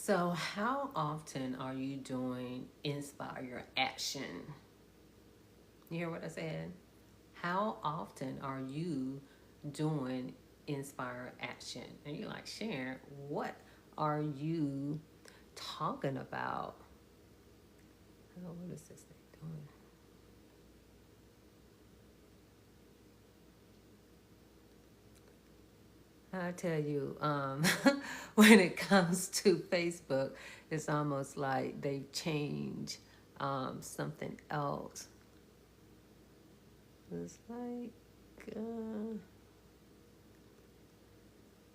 So, how often are you doing inspire action? You hear what I said? How often are you doing inspire action? And you're like, Sharon, what are you talking about? Oh, what is this thing doing? I tell you, when it comes to Facebook, it's almost like they've changed something else. It's like, I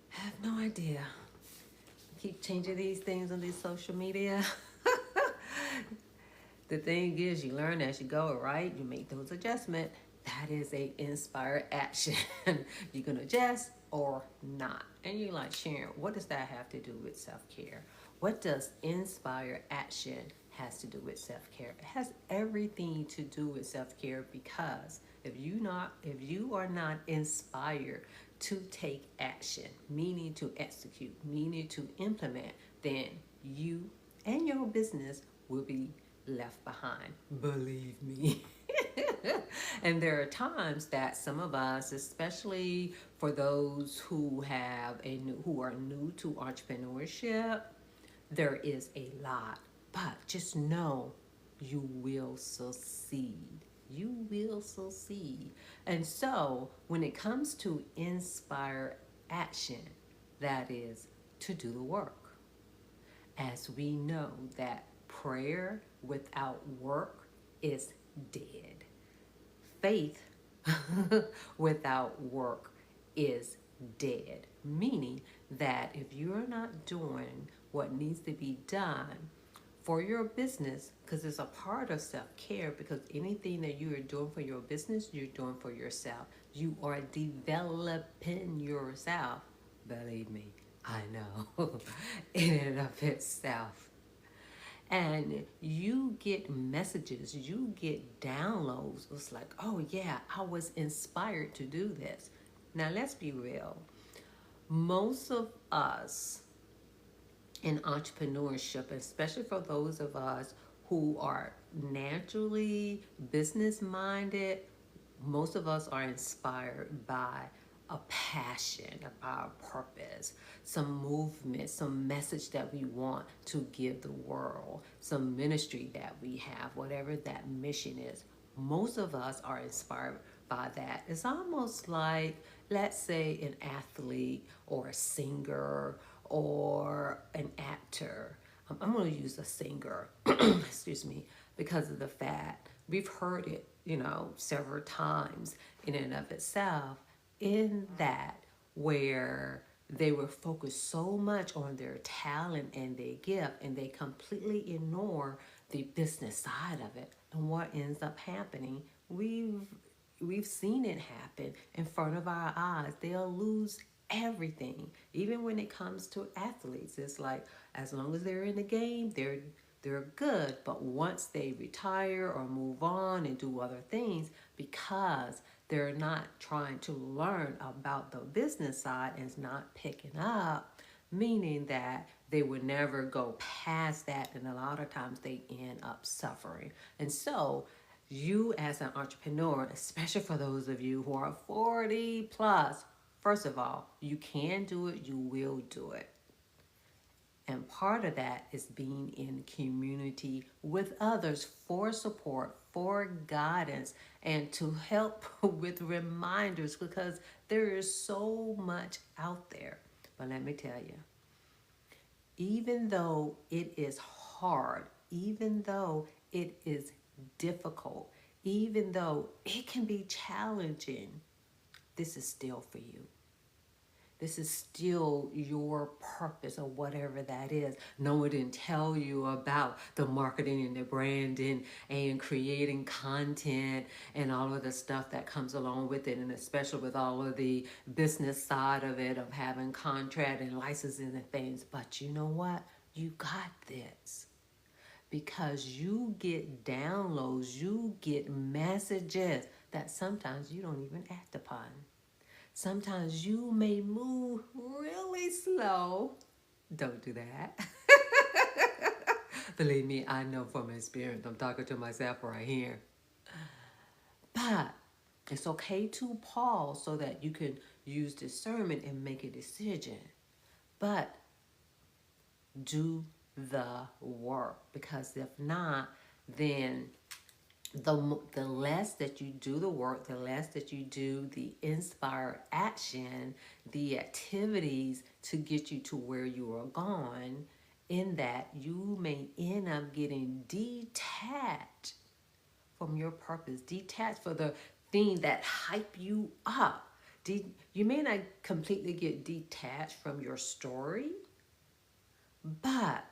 have no idea. Keep changing these things on these social media. The thing is, you learn as you go, right? You make those adjustments. That is a inspired action. You can adjust or not. And you're like, Sharon, what does that have to do with self-care? What does inspire action has to do with self-care? It has everything to do with self-care because if you are not inspired to take action, meaning to execute, meaning to implement, then you and your business will be left behind. Believe me. And there are times that some of us, especially for those who are new to entrepreneurship, there is a lot. But just know you will succeed. You will succeed. And so, when it comes to inspire action, that is to do the work. As we know that prayer without work is dead. Faith without work is dead. Meaning that if you're not doing what needs to be done for your business, because it's a part of self-care, because anything that you are doing for your business, you're doing for yourself. You are developing yourself. Believe me, I know. In and of itself. And you get messages, you get downloads. It's like, oh yeah, I was inspired to do this. Now let's be real. Most of us in entrepreneurship, especially for those of us who are naturally business minded, most of us are inspired by a passion, about a purpose, some movement, some message that we want to give the world, some ministry that we have, whatever that mission is. Most of us are inspired by that. It's almost like, let's say, an athlete or a singer or an actor. I'm going to use a singer, excuse me, because of the fact we've heard it, several times in and of itself, in that where they were focused so much on their talent and their gift and they completely ignore the business side of it. And what ends up happening, we've seen it happen in front of our eyes. They'll lose everything. Even when it comes to athletes, it's like, as long as they're in the game, they're good. But once they retire or move on and do other things, because they're not trying to learn about the business side and it's not picking up, meaning that they would never go past that, and a lot of times they end up suffering. And so you as an entrepreneur, especially for those of you who are 40 plus, first of all, you can do it, you will do it. And part of that is being in community with others for support, for guidance, and to help with reminders, because there is so much out there. But let me tell you, even though it is hard, even though it is difficult, even though it can be challenging, this is still for you. This is still your purpose or whatever that is. No one didn't tell you about the marketing and the branding and creating content and all of the stuff that comes along with it, and especially with all of the business side of it, of having contract and licensing and things. But you know what? You got this. Because you get downloads, you get messages that sometimes you don't even act upon. Sometimes you may move really slow. Don't do that. Believe me, I know from experience. I'm talking to myself right here. But it's okay to pause so that you can use discernment and make a decision. But do the work, because if not, then the less that you do the work, the less that you do the inspired action, the activities to get you to where you are going, in that you may end up getting detached from your purpose, detached for the thing that hype you up. You may not completely get detached from your story, but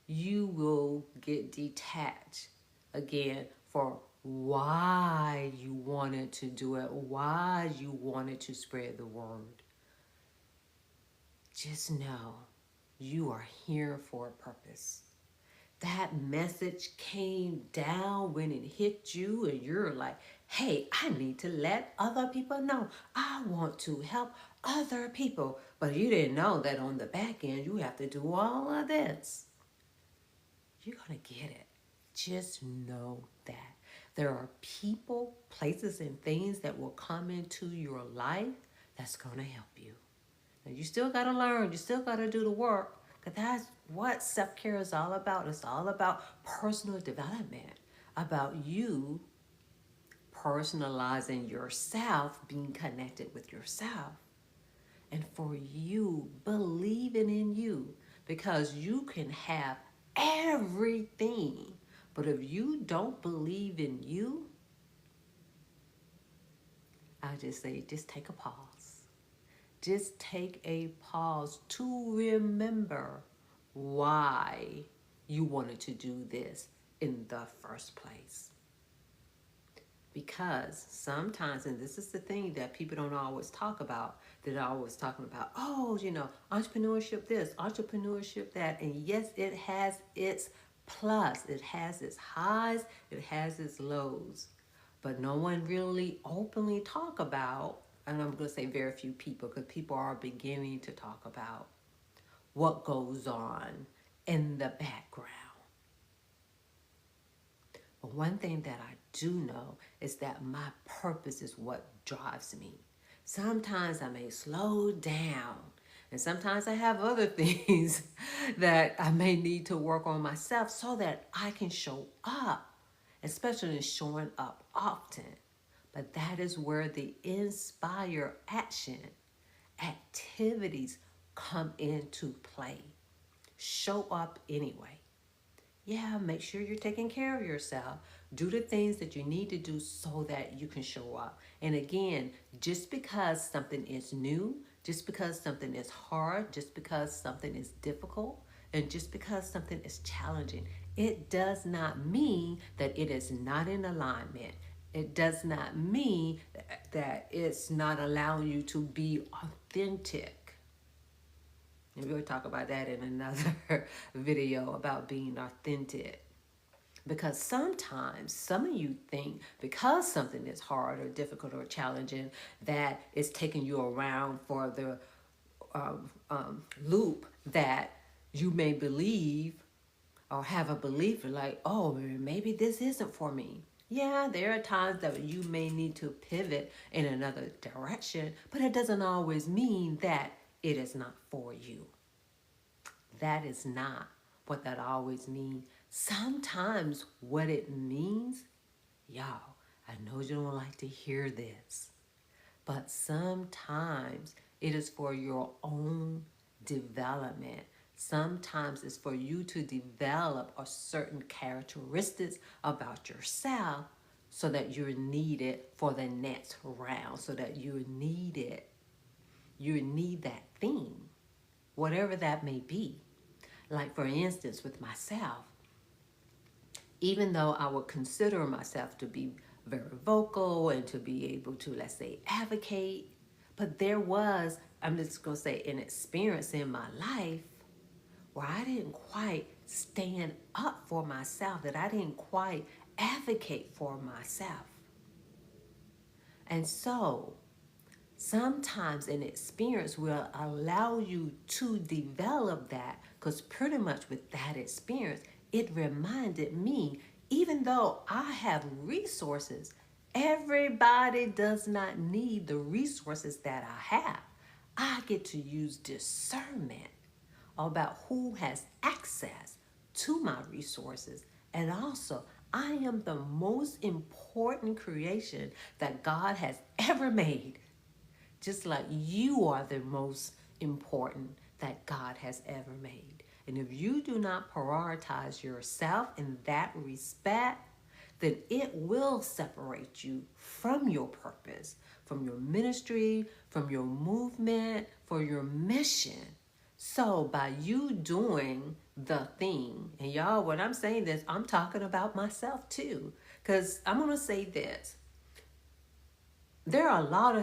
you will get detached again for why you wanted to do it, why you wanted to spread the word. Just know you are here for a purpose. That message came down when it hit you, and you're like, hey, I need to let other people know. I want to help other people. But you didn't know that on the back end, you have to do all of this. You're going to get it. Just know that there are people, places, and things that will come into your life that's going to help you. Now, you still got to learn. You still got to do the work. Because that's what self-care is all about. It's all about personal development, about you personalizing yourself, being connected with yourself, and for you believing in you, because you can have everything, but if you don't believe in you, I just say, just take a pause. Just take a pause to remember why you wanted to do this in the first place. Because sometimes, and this is the thing that people don't always talk about, they're always talking about, oh, entrepreneurship this, entrepreneurship that. And yes, it has its plus, it has its highs, it has its lows. But no one really openly talk about, and I'm going to say very few people, because people are beginning to talk about what goes on in the background. But one thing that I do know is that my purpose is what drives me. Sometimes I may slow down, and sometimes I have other things that I may need to work on myself so that I can show up, especially in showing up often. But that is where the inspire action activities come into play. Show up anyway. Yeah, make sure you're taking care of yourself. Do the things that you need to do so that you can show up. And again, just because something is new, just because something is hard, just because something is difficult, and just because something is challenging, it does not mean that it is not in alignment. It does not mean that it's not allowing you to be authentic. And we'll talk about that in another video about being authentic. Because sometimes some of you think because something is hard or difficult or challenging that it's taking you around for the loop, that you may believe or have a belief like, oh, maybe this isn't for me. Yeah, there are times that you may need to pivot in another direction, but it doesn't always mean that it is not for you. That is not what that always means. Sometimes what it means, y'all, I know you don't like to hear this, but sometimes it is for your own development. Sometimes it's for you to develop a certain characteristics about yourself so that you're needed for the next round, so that you're needed. You need that thing, whatever that may be. Like, for instance, with myself, even though I would consider myself to be very vocal and to be able to, let's say, advocate, but there was, I'm just going to say, an experience in my life where I didn't quite stand up for myself, that I didn't quite advocate for myself. And so sometimes an experience will allow you to develop that, because pretty much with that experience, it reminded me, even though I have resources, everybody does not need the resources that I have. I get to use discernment about who has access to my resources. And also, I am the most important creation that God has ever made, just like you are the most important that God has ever made. And if you do not prioritize yourself in that respect, then it will separate you from your purpose, from your ministry, from your movement, for your mission. So by you doing the thing, and y'all, when I'm saying this, I'm talking about myself too, because I'm going to say this. There are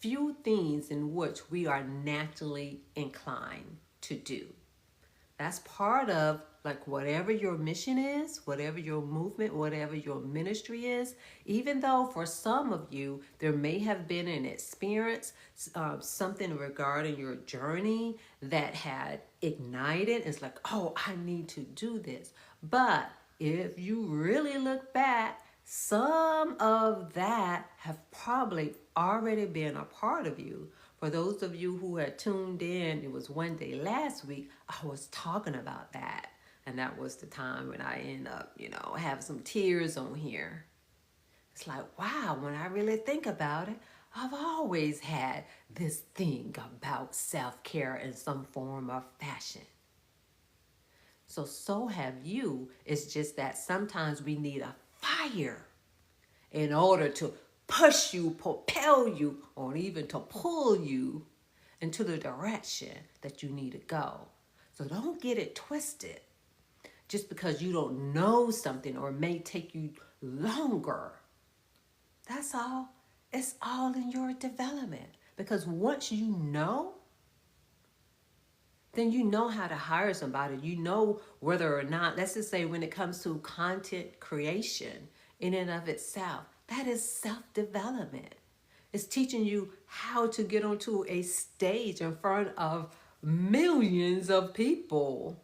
few things in which we are naturally inclined to do. That's part of like whatever your mission is, whatever your movement, whatever your ministry is. Even though for some of you, there may have been an experience, something regarding your journey that had ignited. It's like, oh, I need to do this. But if you really look back, some of that have probably already been a part of you. For those of you who had tuned in, it was one day last week, I was talking about that. And that was the time when I end up, having some tears on here. It's like, wow, when I really think about it, I've always had this thing about self-care in some form or fashion. So have you. It's just that sometimes we need a fire in order to push you, propel you, or even to pull you into the direction that you need to go. So don't get it twisted. Just because you don't know something or it may take you longer. That's all. It's all in your development. Because once you know, then you know how to hire somebody. You know whether or not, let's just say when it comes to content creation in and of itself, that is self-development. It's teaching you how to get onto a stage in front of millions of people,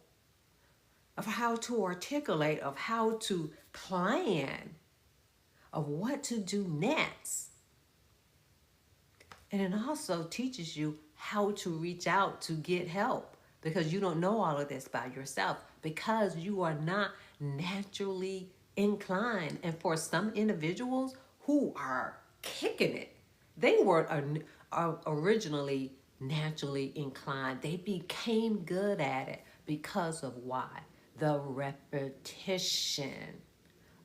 of how to articulate, of how to plan, of what to do next. And it also teaches you how to reach out to get help, because you don't know all of this by yourself, because you are not naturally inclined. And for some individuals who are kicking it, they weren't originally naturally inclined. They became good at it because of why? The repetition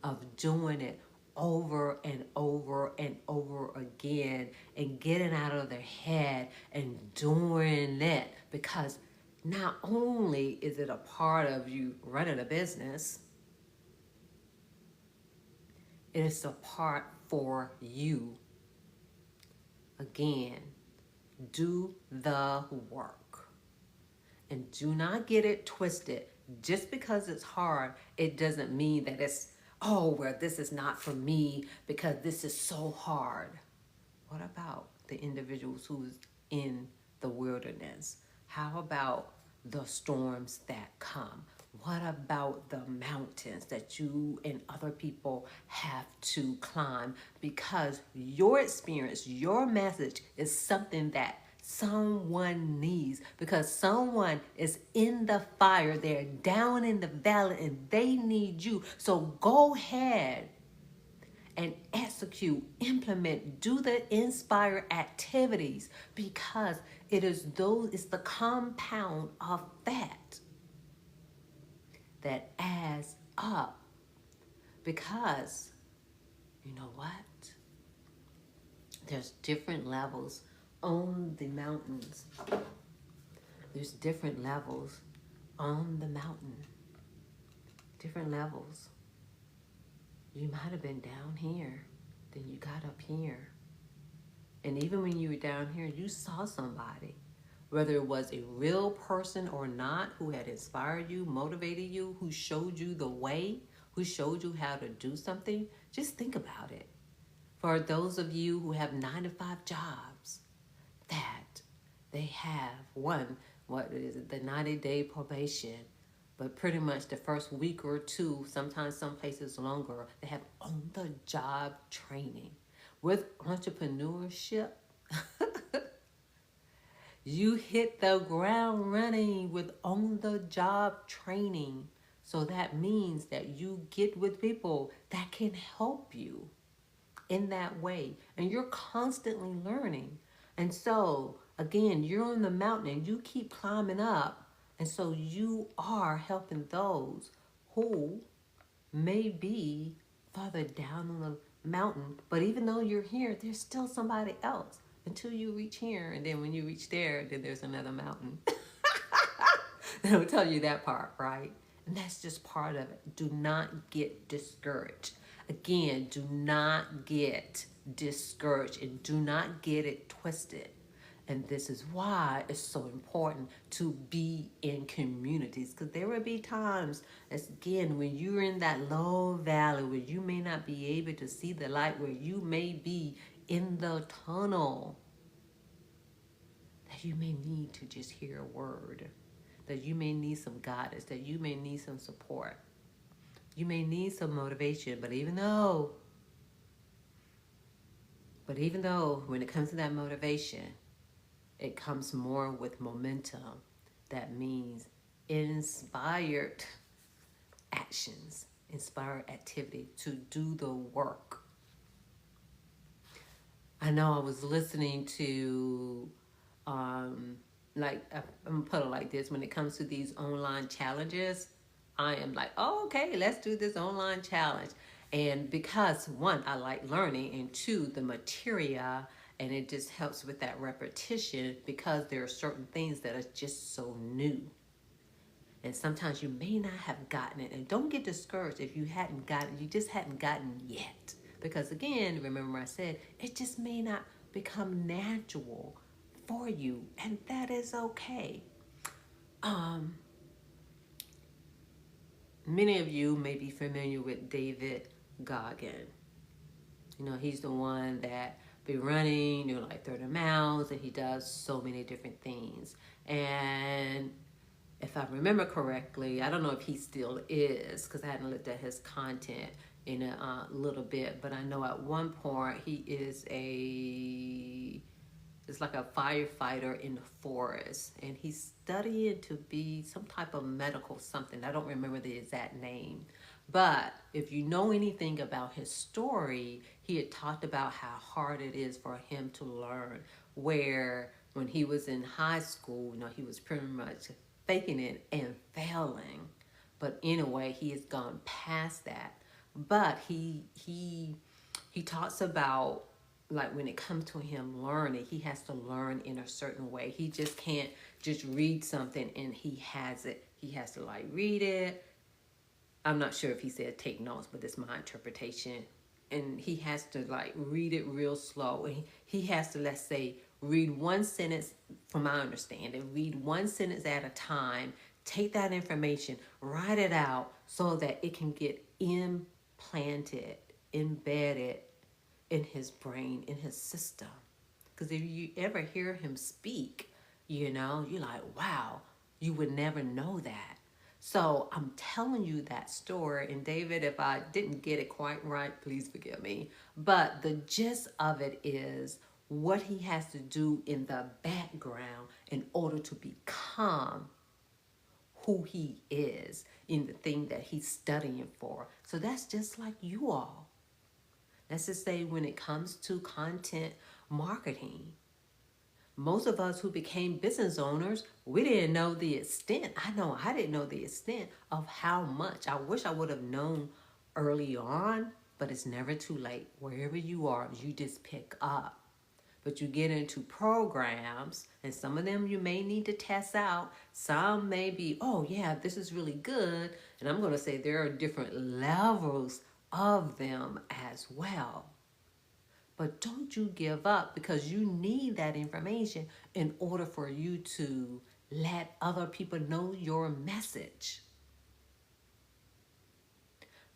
of doing it over and over and over again and getting out of their head and doing it, because not only is it a part of you running a business, it is a part for you. Again, do the work. And do not get it twisted. Just because it's hard, it doesn't mean that it's, this is not for me because this is so hard. What about the individuals who's in the wilderness? How about the storms that come? What about the mountains that you and other people have to climb? Because your experience, your message is something that someone needs, because someone is in the fire, they're down in the valley and they need you. So go ahead and execute, implement, do the inspire activities, because it's the compound effect that adds up. Because you know what? There's different levels on the mountains. There's different levels on the mountain. Different levels. You might have been down here, then you got up here. And even when you were down here, you saw somebody, whether it was a real person or not, who had inspired you, motivated you, who showed you the way, who showed you how to do something. Just think about it. For those of you who have 9-to-5 jobs, that they have the 90-day probation, But pretty much the first week or two, sometimes some places longer, they have on the job training. With entrepreneurship, you hit the ground running with on the job training. So that means that you get with people that can help you in that way. And you're constantly learning. And so, again, you're on the mountain and you keep climbing up. And so you are helping those who may be farther down on the mountain. But even though you're here, there's still somebody else until you reach here. And then when you reach there, then there's another mountain. They'll tell you that part, right? And that's just part of it. Do not get discouraged. Again, do not get discouraged and do not get it twisted. And this is why it's so important to be in communities, because there will be times, as again, when you're in that low valley where you may not be able to see the light, where you may be in the tunnel, that you may need to just hear a word, that you may need some guidance, that you may need some support. You may need some motivation, but even though when it comes to that motivation, it comes more with momentum. That means inspired actions, inspired activity to do the work. I know I was listening to, I'm gonna put it like this: when it comes to these online challenges, I am like, oh, okay, let's do this online challenge. And because one, I like learning, and two, the material, and it just helps with that repetition because there are certain things that are just so new. And sometimes you may not have gotten it. And don't get discouraged if you hadn't gotten, you just hadn't gotten yet. Because again, remember I said, it just may not become natural for you. And that is okay. Many of you may be familiar with David Goggin. You know, he's the one that be running, like 30 miles, and he does so many different things. And if I remember correctly, I don't know if he still is, because I hadn't looked at his content in a little bit, but I know at one point he is it's like a firefighter in the forest, and he's studying to be some type of medical something. I don't remember the exact name. But if you know anything about his story, he had talked about how hard it is for him to learn, where when he was in high school, he was pretty much faking it and failing. But anyway, he has gone past that. But he talks about, like, when it comes to him learning, he has to learn in a certain way. He just can't just read something and he has it. He has to like read it. I'm not sure if he said take notes, but it's my interpretation. And he has to like read it real slow. And he has to, let's say, read one sentence, from my understanding, read one sentence at a time, take that information, write it out so that it can get implanted, embedded in his brain, in his system. Because if you ever hear him speak, you're like, wow, you would never know that. So I'm telling you that story. And David, if I didn't get it quite right, please forgive me. But the gist of it is what he has to do in the background in order to become who he is in the thing that he's studying for. So that's just like you all. Let's just say when it comes to content marketing, most of us who became business owners, we didn't know the extent. I know I didn't know the extent of how much. I wish I would have known early on, but it's never too late. Wherever you are, you just pick up. But you get into programs, and some of them you may need to test out. Some may be, oh yeah, this is really good. And I'm going to say there are different levels of them as well. But don't you give up, because you need that information in order for you to let other people know your message.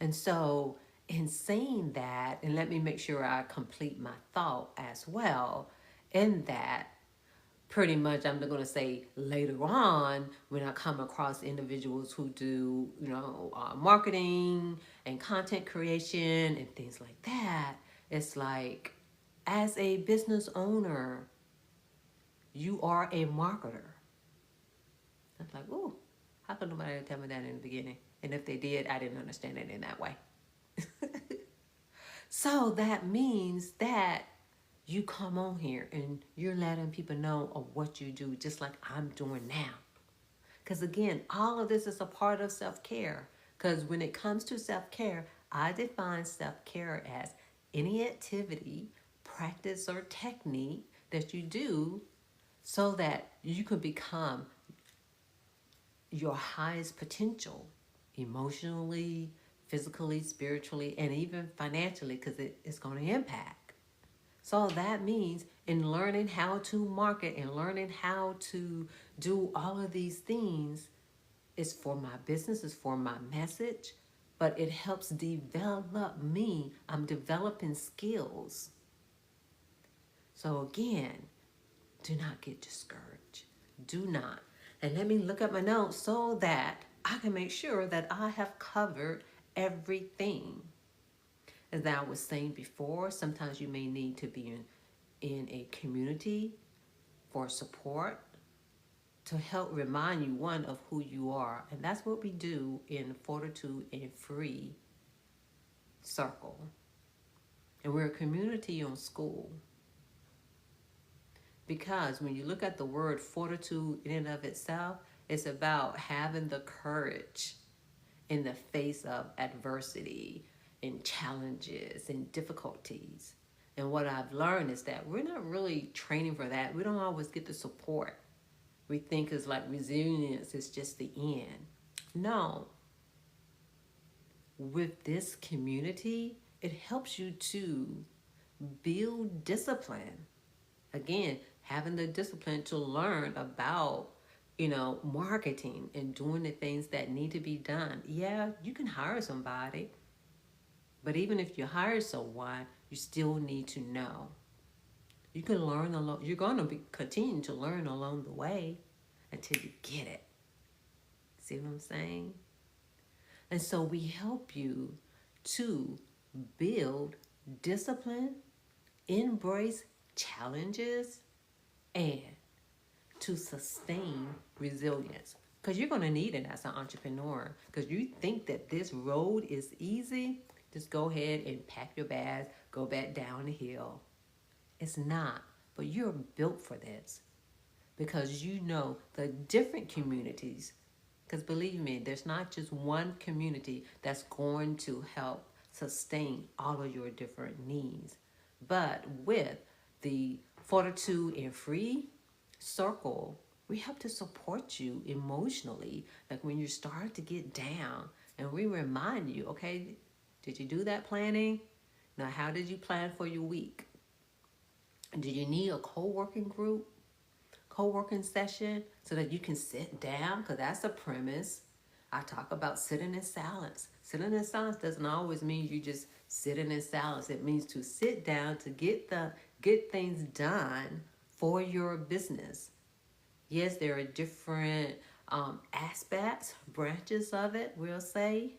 And so in saying that, and let me make sure I complete my thought as well, in that pretty much I'm going to say later on when I come across individuals who do, marketing and content creation and things like that, it's like, as a business owner, you are a marketer. I'm like, ooh, how come nobody tell me that in the beginning? And if they did, I didn't understand it in that way. So that means that you come on here and you're letting people know of what you do, just like I'm doing now. Because again, all of this is a part of self-care. Because when it comes to self-care, I define self-care as any activity, practice, or technique that you do so that you can become your highest potential emotionally, physically, spiritually, and even financially, because it's going to impact. So that means in learning how to market and learning how to do all of these things is for my business, is for my message, but it helps develop me. I'm developing skills. So again, do not get discouraged. Do not. And let me look at my notes so that I can make sure that I have covered everything. As I was saying before, sometimes you may need to be in a community for support to help remind you, one, of who you are. And that's what we do in Fortitude and Free Circle. And we're a community on school. Because when you look at the word fortitude in and of itself, it's about having the courage in the face of adversity and challenges and difficulties. And what I've learned is that we're not really training for that. We don't always get the support. We think it's like resilience is just the end. No. With this community, it helps you to build discipline. Again, having the discipline to learn about, marketing and doing the things that need to be done. Yeah, you can hire somebody, but even if you hire someone, you still need to know. You can learn along. You're going to continue to learn along the way until you get it. See what I'm saying? And so we help you to build discipline, embrace challenges, and to sustain resilience. Because you're going to need it as an entrepreneur. Because you think that this road is easy, just go ahead and pack your bags, go back down the hill. It's not. But you're built for this. Because you know the different communities. Because believe me, there's not just one community that's going to help sustain all of your different needs. But with the Fortitude and Free Circle, we help to support you emotionally. Like when you start to get down, and we remind you, okay, did you do that planning? Now, how did you plan for your week? Do you need a co-working group? Co-working session so that you can sit down, because that's a premise. I talk about sitting in silence. Sitting in silence doesn't always mean you just sitting in silence. It means to sit down to get things done for your business. Yes, there are different aspects, branches of it, we'll say.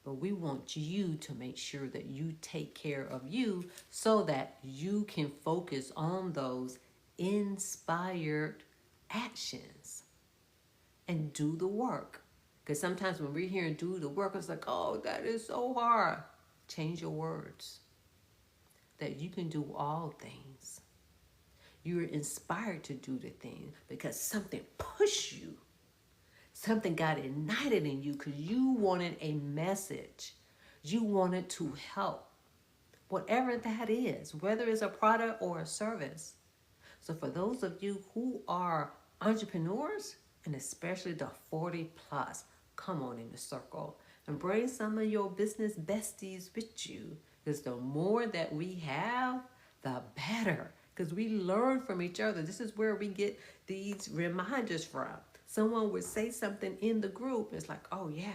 But we want you to make sure that you take care of you so that you can focus on those inspired actions and do the work. Because sometimes when we're here and do the work, it's like, oh, that is so hard. Change your words. That you can do all things. You're inspired to do the thing because something pushed you. Something got ignited in you because you wanted a message. You wanted to help. Whatever that is, whether it's a product or a service. So for those of you who are entrepreneurs, and especially the 40 plus, come on in the circle and bring some of your business besties with you. Because the more that we have, the better. Because we learn from each other. This is where we get these reminders from. Someone would say something in the group. It's like, oh yeah,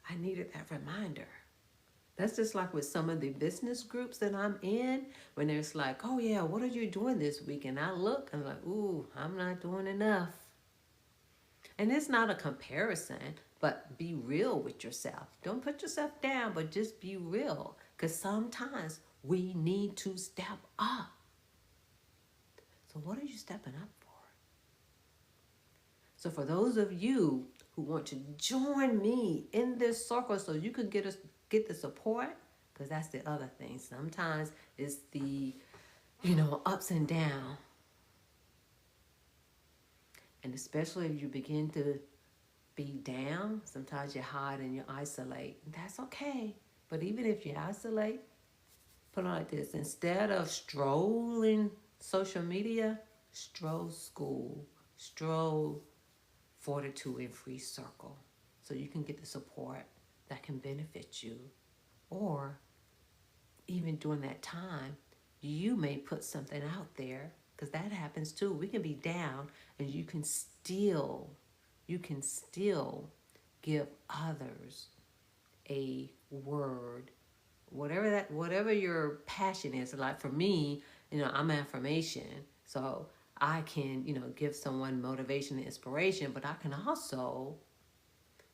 I needed that reminder. That's just like with some of the business groups that I'm in, when it's like, oh yeah, what are you doing this week? And I look and I'm like, ooh, I'm not doing enough. And it's not a comparison, but be real with yourself. Don't put yourself down, but just be real. Because sometimes we need to step up. So what are you stepping up for? So for those of you who want to join me in this circle so you can get the support, because that's the other thing. Sometimes it's the, ups and downs. And especially if you begin to be down, sometimes you hide and you isolate. That's okay. But even if you isolate, put it like this. Instead of strolling social media, stroll school, stroll Fortitude Free Circle. So you can get the support that can benefit you. Or even during that time, you may put something out there, because that happens too. We can be down and you can still give others a word, whatever your passion is. Like for me, I'm affirmation, so I can give someone motivation and inspiration, but I can also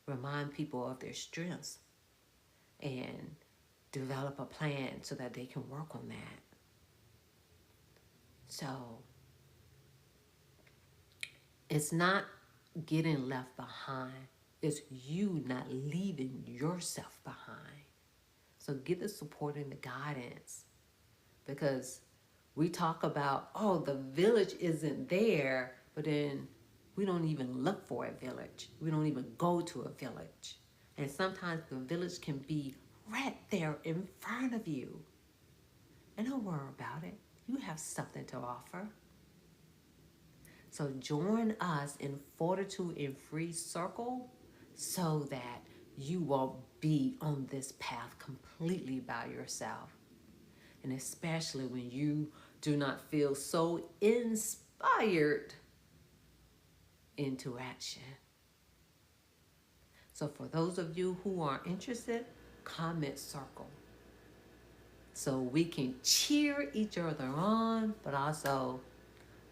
remind people of their strengths and develop a plan so that they can work on that. So it's not getting left behind. It's you not leaving yourself behind. So get the support and the guidance. Because we talk about, oh, the village isn't there, but then we don't even look for a village. We don't even go to a village. And sometimes the village can be right there in front of you. And don't worry about it. You have something to offer. So join us in Fortitude Free Circle so that you won't be on this path completely by yourself. And especially when you do not feel so inspired into action. So for those of you who are interested, comment circle. So we can cheer each other on, but also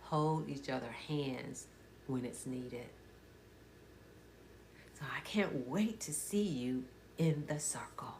hold each other's hands when it's needed. So I can't wait to see you in the circle.